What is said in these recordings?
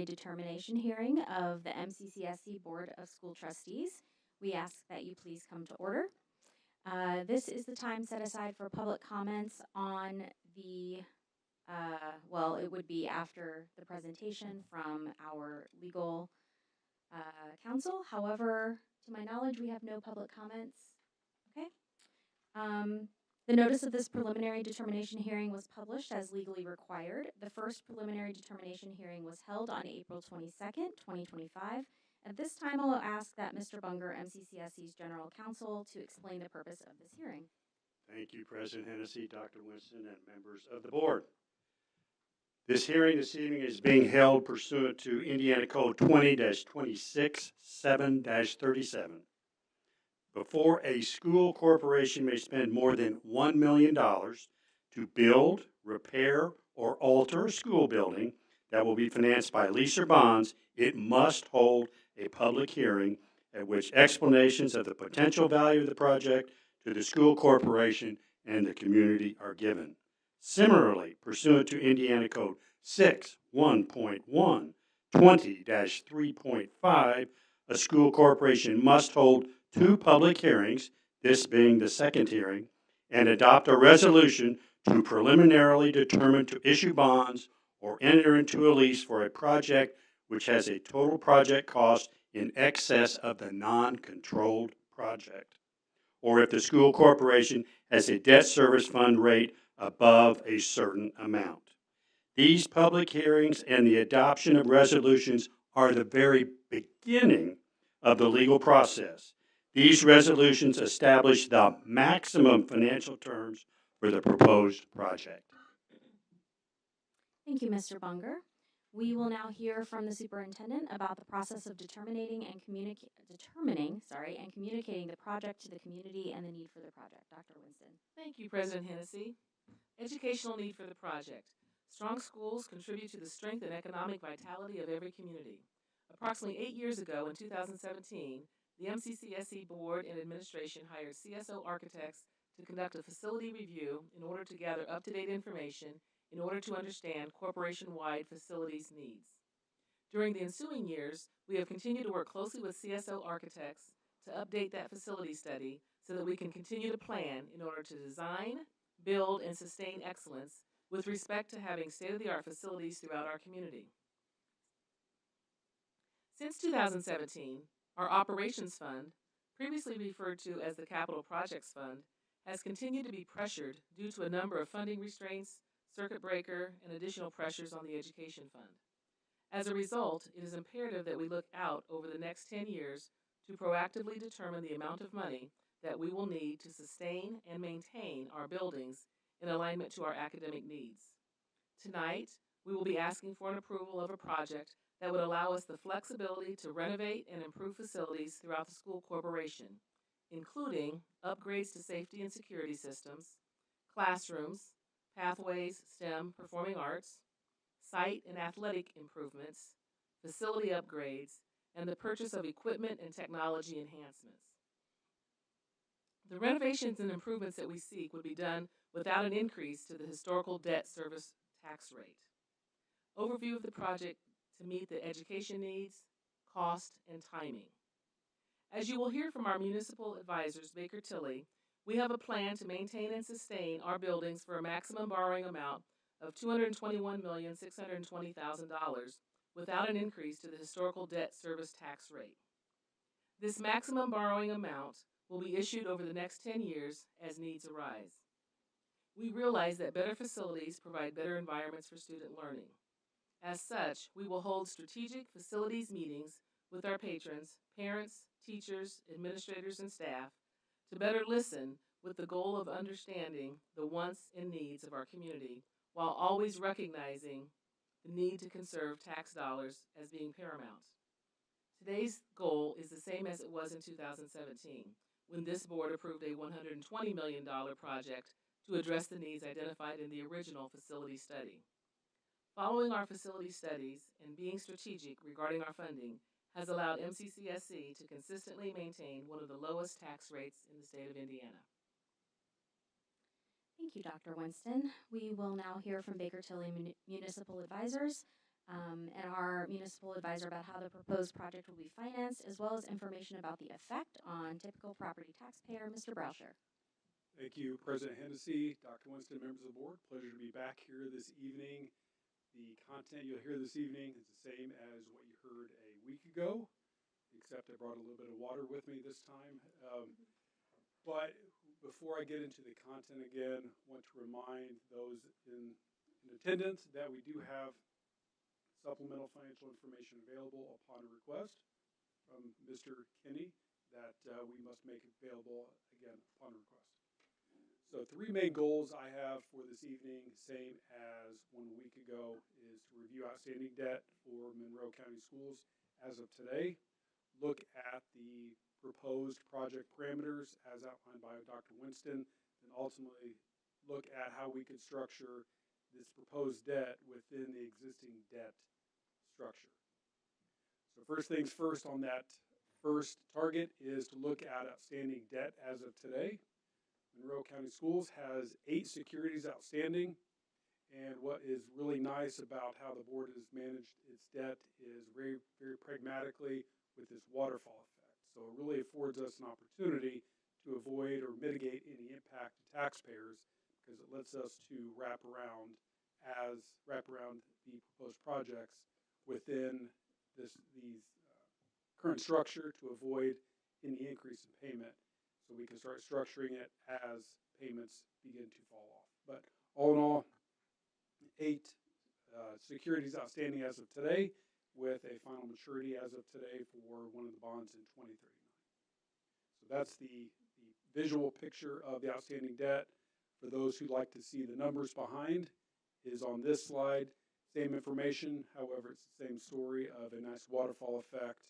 preliminary determination hearing of the MCCSC Board of School Trustees. We ask that you please come to order. This is the time set aside for public comments on the, it would be after the presentation from our legal counsel. However, to my knowledge, we have no public comments. Okay. The notice of this preliminary determination hearing was published as legally required. The first preliminary determination hearing was held on April 22nd, 2025. At this time, I will ask that Mr. Bunger, MCCSC's General Counsel, to explain the purpose of this hearing. Thank you, President Hennessy, Dr. Winston, and members of the board. This hearing this evening is being held pursuant to Indiana Code 20-26-7-37. Before a school corporation may spend more than $1 million to build, repair, or alter a school building that will be financed by lease or bonds, it must hold a public hearing at which explanations of the potential value of the project to the school corporation and the community are given. Similarly, pursuant to Indiana Code 6.1.1, 20-3.5, a school corporation must hold 2 public hearings, this being the second hearing, and adopt a resolution to preliminarily determine to issue bonds or enter into a lease for a project which has a total project cost in excess of the non-controlled project, or if the school corporation has a debt service fund rate above a certain amount. These public hearings and the adoption of resolutions are the very beginning of the legal process. These resolutions establish the maximum financial terms for the proposed project. Thank you, Mr. Bunger. We will now hear from the superintendent about the process of determining and communicating the project to the community and the need for the project. Dr. Winston. Thank you, President Hennessy. Educational need for the project. Strong schools contribute to the strength and economic vitality of every community. Approximately 8 years ago, in 2017, the MCCSC Board and Administration hired CSO architects to conduct a facility review in order to gather up-to-date information in order to understand corporation-wide facilities needs. During the ensuing years, we have continued to work closely with CSO architects to update that facility study so that we can continue to plan in order to design, build, and sustain excellence with respect to having state-of-the-art facilities throughout our community. Since 2017, our Operations Fund, previously referred to as the Capital Projects Fund, has continued to be pressured due to a number of funding restraints, circuit breaker, and additional pressures on the Education Fund. As a result, it is imperative that we look out over the next 10 years to proactively determine the amount of money that we will need to sustain and maintain our buildings in alignment to our academic needs. Tonight, we will be asking for an approval of a project that would allow us the flexibility to renovate and improve facilities throughout the school corporation, including upgrades to safety and security systems, classrooms, pathways, STEM, performing arts, site and athletic improvements, facility upgrades, and the purchase of equipment and technology enhancements. The renovations and improvements that we seek would be done without an increase to the historical debt service tax rate. Overview of the project to meet the education needs, cost, and timing. As you will hear from our municipal advisors, Baker Tilly, we have a plan to maintain and sustain our buildings for a maximum borrowing amount of $221,620,000 without an increase to the historical debt service tax rate. This maximum borrowing amount will be issued over the next 10 years as needs arise. We realize that better facilities provide better environments for student learning. As such, we will hold strategic facilities meetings with our patrons, parents, teachers, administrators, and staff to better listen with the goal of understanding the wants and needs of our community while always recognizing the need to conserve tax dollars as being paramount. Today's goal is the same as it was in 2017, when this board approved a $120 million project to address the needs identified in the original facility study. Following our facility studies and being strategic regarding our funding has allowed MCCSC to consistently maintain one of the lowest tax rates in the state of Indiana. Thank you, Dr. Winston. We will now hear from Baker Tilly Municipal Advisors. and our municipal advisor about how the proposed project will be financed, as well as information about the effect on typical property taxpayer, Mr. Brousher. Thank you, President Hennessy, Dr. Winston, members of the board. Pleasure to be back here this evening. The content you'll hear this evening is the same as what you heard a week ago, except I brought a little bit of water with me this time. But before I get into the content again, I want to remind those in attendance that we do have supplemental financial information available upon a request from Mr. Kinney that we must make available again upon request. So 3 main goals I have for this evening, same as 1 week ago, is to review outstanding debt for Monroe County Schools as of today, look at the proposed project parameters as outlined by Dr. Winston, and ultimately look at how we could structure this proposed debt within the existing debt structure. So first things first on that first target is to look at outstanding debt as of today. Monroe County Schools has 8 securities outstanding, and what is really nice about how the board has managed its debt is very, very pragmatically with this waterfall effect. So it really affords us an opportunity to avoid or mitigate any impact to taxpayers because it lets us to wrap around the proposed projects within the current structure to avoid any increase in payment. So we can start structuring it as payments begin to fall off. But all in all, 8 securities outstanding as of today, with a final maturity as of today for one of the bonds in 2039. So that's the visual picture of the outstanding debt. For those who'd like to see the numbers behind, is on this slide. Same information, however, it's the same story of a nice waterfall effect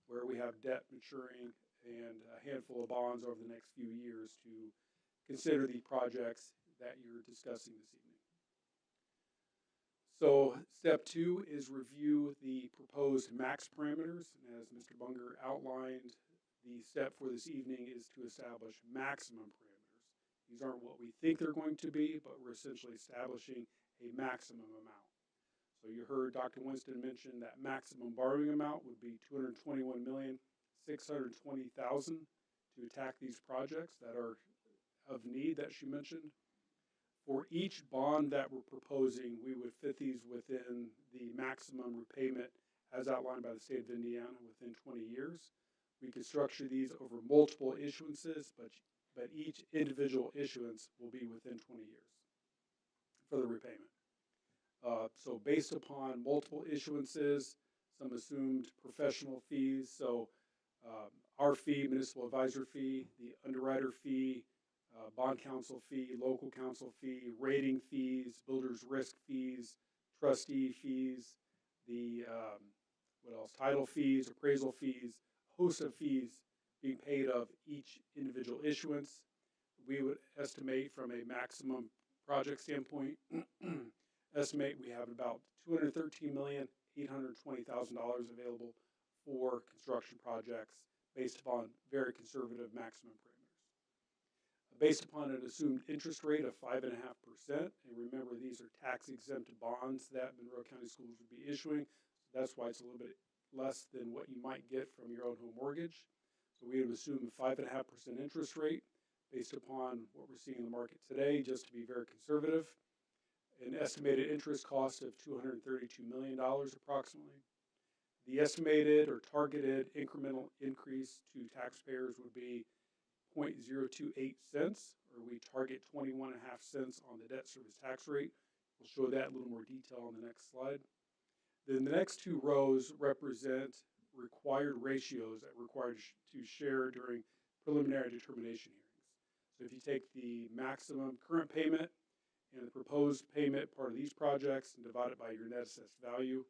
where we have debt maturing and a handful of bonds over the next few years to consider the projects that you're discussing this evening. So step 2 is review the proposed max parameters. And as Mr. Bunger outlined, the step for this evening is to establish maximum parameters. These aren't what we think they're going to be, but we're essentially establishing a maximum amount. So you heard Dr. Winston mention that maximum borrowing amount would be $221,620,000 to attack these projects that are of need that she mentioned. For each bond that we're proposing, we would fit these within the maximum repayment as outlined by the state of Indiana within 20 years. We could structure these over multiple issuances, but each individual issuance will be within 20 years for the repayment. So based upon multiple issuances, some assumed professional fees, so our fee, municipal advisor fee, the underwriter fee, bond counsel fee, local counsel fee, rating fees, builder's risk fees, trustee fees, the title fees, appraisal fees, host of fees being paid of each individual issuance. We would estimate from a maximum project standpoint, estimate we have about $213,820,000 available for construction projects based upon very conservative maximum parameters. Based upon an assumed interest rate of 5.5%, and remember these are tax exempt bonds that Monroe County Schools would be issuing, so that's why it's a little bit less than what you might get from your own home mortgage. So we would assume a 5.5% interest rate based upon what we're seeing in the market today, just to be very conservative. An estimated interest cost of $232 million approximately. The estimated or targeted incremental increase to taxpayers would be 0.028 cents, or we target 21.5 cents on the debt service tax rate. We'll show that in a little more detail on the next slide. Then the next 2 rows represent required ratios that we're required to share during preliminary determination hearings. So if you take the maximum current payment and the proposed payment part of these projects and divide it by your net assessed value,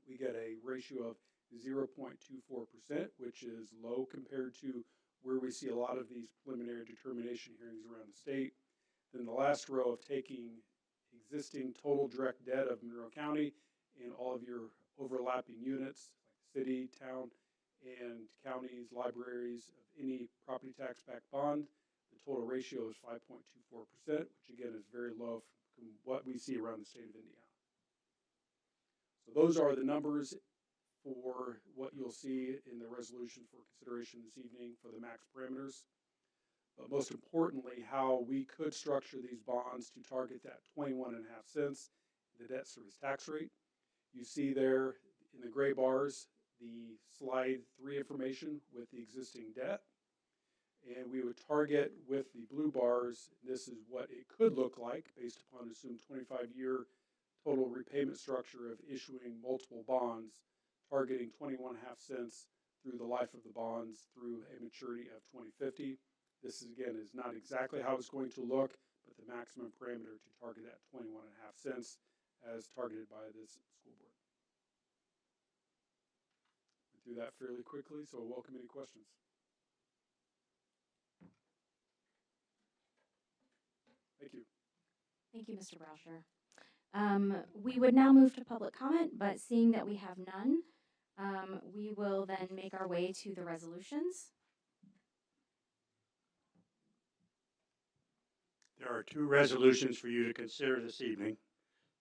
we get a ratio of 0.24%, which is low compared to where we see a lot of these preliminary determination hearings around the state. Then the last row of taking existing total direct debt of Monroe County and all of your overlapping units, like city, town, and counties, libraries, of any property tax backed bond, the total ratio is 5.24%, which again is very low from what we see around the state of Indiana. So those are the numbers for what you'll see in the resolution for consideration this evening for the max parameters. But most importantly, how we could structure these bonds to target that 21.5 cents, the debt service tax rate. You see there in the gray bars, the slide 3 information with the existing debt. And we would target with the blue bars, this is what it could look like based upon assumed 25-year total repayment structure of issuing multiple bonds, targeting 21.5 cents through the life of the bonds through a maturity of 2050. This is, again, is not exactly how it's going to look, but the maximum parameter to target that 21.5 cents as targeted by this school board. We do that fairly quickly, so welcome any questions. Thank you. Thank you, Mr. Brauscher. We would now move to public comment, but seeing that we have none, we will then make our way to the resolutions. There are two resolutions for you to consider this evening.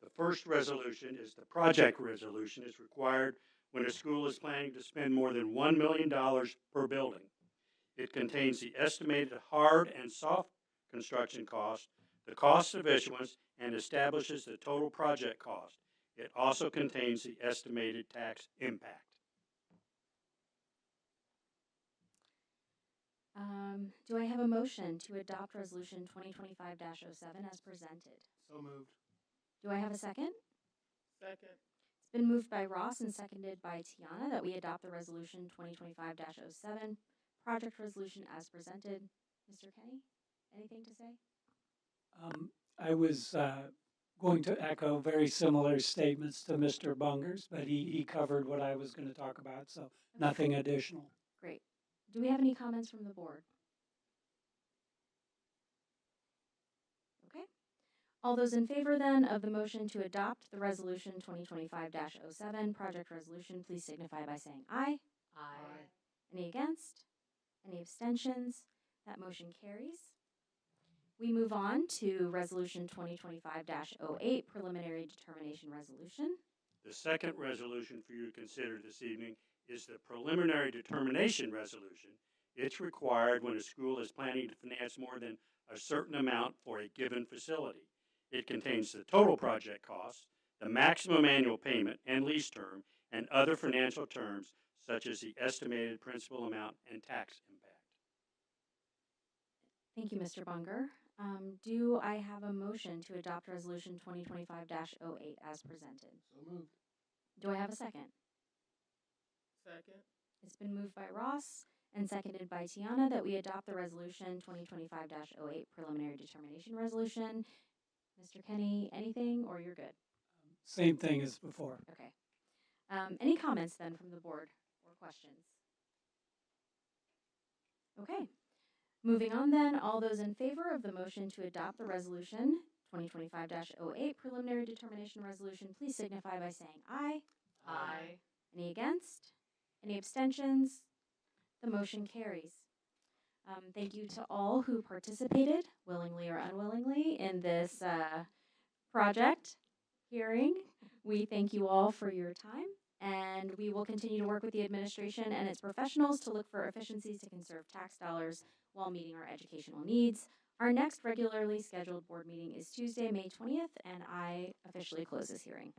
The first resolution is the project resolution is required when a school is planning to spend more than $1 million per building. It contains the estimated hard and soft construction cost, the cost of issuance, and establishes the total project cost. It also contains the estimated tax impact. Do I have a motion to adopt Resolution 2025-07 as presented? So moved. Do I have a second? Second. It's been moved by Ross and seconded by Tiana that we adopt the Resolution 2025-07 project resolution as presented. Mr. Kenny, anything to say? I was going to echo very similar statements to Mr. Bunger's, but he covered what I was going to talk about, so nothing additional. Great. Do we have any comments from the board? Okay. All those in favor then of the motion to adopt the Resolution 2025-07 project resolution, please signify by saying aye. Aye. Any against? Any abstentions? That motion carries. We move on to Resolution 2025-08 preliminary determination resolution. The second resolution for you to consider this evening is the preliminary determination resolution. It's required when a school is planning to finance more than a certain amount for a given facility. It contains the total project cost, the maximum annual payment and lease term, and other financial terms such as the estimated principal amount and tax impact. Thank you, Mr. Bunger. Do I have a motion to adopt Resolution 2025-08 as presented? So moved. Do I have a second? Second. It's been moved by Ross and seconded by Tiana that we adopt the Resolution 2025-08 preliminary determination resolution. Mr. Kenny, anything or you're good? Same thing as before. Okay. Any comments then from the board or questions? Okay. Moving on then, all those in favor of the motion to adopt the Resolution 2025-08 preliminary determination resolution, please signify by saying aye. Aye. Any against? Any abstentions? The motion carries. Thank you to all who participated, willingly or unwillingly, in this project hearing. We thank you all for your time, and we will continue to work with the administration and its professionals to look for efficiencies to conserve tax dollars while meeting our educational needs. Our next regularly scheduled board meeting is Tuesday, May 20th, and I officially close this hearing.